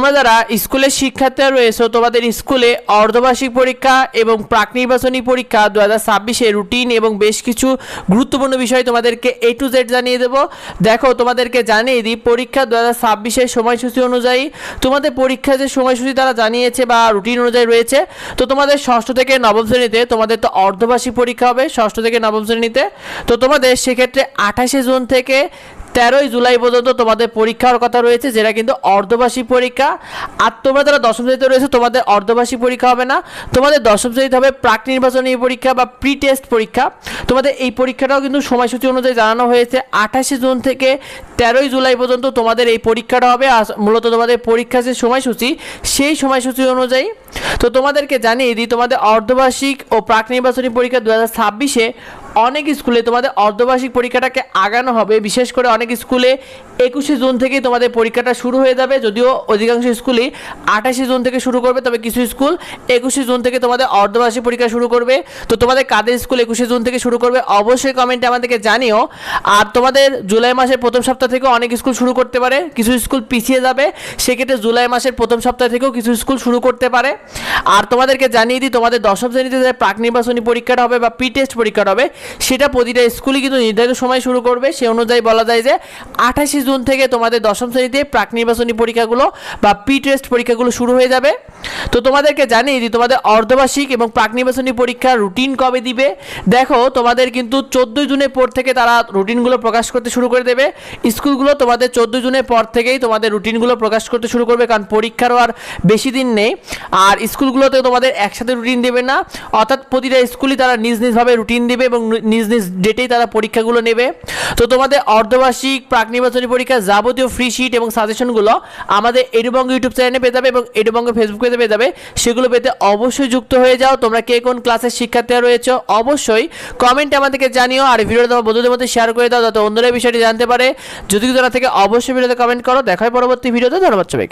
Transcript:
তোমরা যারা স্কুলের শিক্ষার্থীরা রয়েছে তোমাদের স্কুলে অর্ধবার্ষিক পরীক্ষা এবং প্রাক নির্বাচনী পরীক্ষা 2026 রুটিন এবং বেশ কিছু গুরুত্বপূর্ণ বিষয় তোমাদেরকে A to Z জানিয়ে দেব। দেখো তোমাদেরকে জানিয়ে দিই পরীক্ষা 2026 সময়সূচি অনুযায়ী তোমাদের পরীক্ষা যে সময়সূচি তারা জানিয়েছে বা রুটিন অনুযায়ী রয়েছে। তো তোমাদের ষষ্ঠ থেকে নবম শ্রেণীতে তোমাদের তো অর্ধবার্ষিক পরীক্ষা হবে ষষ্ঠ থেকে নবম শ্রেণীতে। তো তোমাদের সেক্ষেত্রে 28 জুন থেকে 13 জুলাই পর্যন্ত তোমাদের পরীক্ষার কথা রয়েছে, যেটা কিন্তু অর্ধবার্ষিক পরীক্ষা। আর তোমরা যারা দশম শ্রেণীতে রয়েছে তোমাদের অর্ধবার্ষিক পরীক্ষা হবে না, তোমাদের দশম শ্রেণীতে হবে প্রাক নির্বাচনী পরীক্ষা বা প্রি টেস্ট পরীক্ষা। তোমাদের এই পরীক্ষাটাও কিন্তু সময়সূচি অনুযায়ী জানানো হয়েছে 28 জুন থেকে 13 জুলাই পর্যন্ত তোমাদের এই পরীক্ষাটা হবে। মূলত তোমাদের পরীক্ষার যে সময়সূচি সেই সময়সূচি অনুযায়ী। তো তোমাদেরকে জানিয়ে দিই তোমাদের অর্ধবার্ষিক ও প্রাক নির্বাচনী পরীক্ষা 2026 অনেক স্কুলে তোমাদের অর্ধবার্ষিক পরীক্ষাটাকে আগানো হবে। বিশেষ করে অনেক স্কুলে 21 জুন থেকেই তোমাদের পরীক্ষাটা শুরু হয়ে যাবে, যদিও অধিকাংশ স্কুলই 28 জুন থেকে শুরু করবে, তবে কিছু স্কুল 21 জুন থেকে তোমাদের অর্ধবার্ষিক পরীক্ষা শুরু করবে। তো তোমাদের কাদের স্কুল 21 জুন থেকে শুরু করবে অবশ্যই কমেন্টে আমাদেরকে জানিও। আর তোমাদের জুলাই মাসের প্রথম সপ্তাহ থেকে অনেক স্কুল শুরু করতে পারে, কিছু স্কুল পিছিয়ে যাবে, সেক্ষেত্রে জুলাই মাসের প্রথম সপ্তাহ থেকেও কিছু স্কুল শুরু করতে পারে। আর তোমাদেরকে জানিয়ে দিই তোমাদের দশম শ্রেণীতে যে প্রাক নির্বাচনী পরীক্ষাটা হবে বা প্রি টেস্ট পরীক্ষাটা হবে সেটা প্রতিটা স্কুলই কিন্তু নির্ধারিত সময় শুরু করবে। সে অনুযায়ী বলা যায় যে 28 জুন থেকে তোমাদের দশম শ্রেণীতে প্রাক নির্বাচনী পরীক্ষাগুলো বা প্রি টেস্ট পরীক্ষাগুলো শুরু হয়ে যাবে। তো তোমাদেরকে জানিয়ে দিই তোমাদের অর্ধবার্ষিক এবং প্রাক নির্বাচনী পরীক্ষার রুটিন কবে দিবে। দেখো তোমাদের কিন্তু 14 জুনের পর থেকে তারা রুটিনগুলো প্রকাশ করতে শুরু করে দেবে। স্কুলগুলো তোমাদের 14 জুনের পর থেকেই তোমাদের রুটিনগুলো প্রকাশ করতে শুরু করবে, কারণ পরীক্ষারও আর বেশি দিন নেই। আর স্কুলগুলোতে তোমাদের একসাথে রুটিন দেবে না, অর্থাৎ প্রতিটা স্কুলই তারা নিজ নিজভাবে রুটিন দেবে এবং নিজ নিজ ডেটেই তারা পরীক্ষাগুলো নেবে। তো তোমাদের অর্ধবার্ষিক প্রাক নির্বাচনী পরীক্ষার যাবতীয় ফ্রি শিট এবং সাজেশনগুলো আমাদের এডুবঙ্গ ইউটিউব চ্যানেলে পেয়ে যাবে এবং এডুবঙ্গ ফেসবুক পেজে পেয়ে যাবে। সেগুলো পেতে অবশ্যই যুক্ত হয়ে যাও। তোমরা কে কোন ক্লাসের শিক্ষার্থীরা রয়েছে অবশ্যই কমেন্টে আমাদেরকে জানিও। আর ভিডিওটা তোমার বন্ধুদের মধ্যে শেয়ার করে দাও যাতে অন্যরা এই বিষয়টি জানতে পারে। যদি জানা থেকে অবশ্যই ভিডিওতে কমেন্ট করো। দেখা হয় পরবর্তী ভিডিওতে। ধন্যবাদ সবাইকে।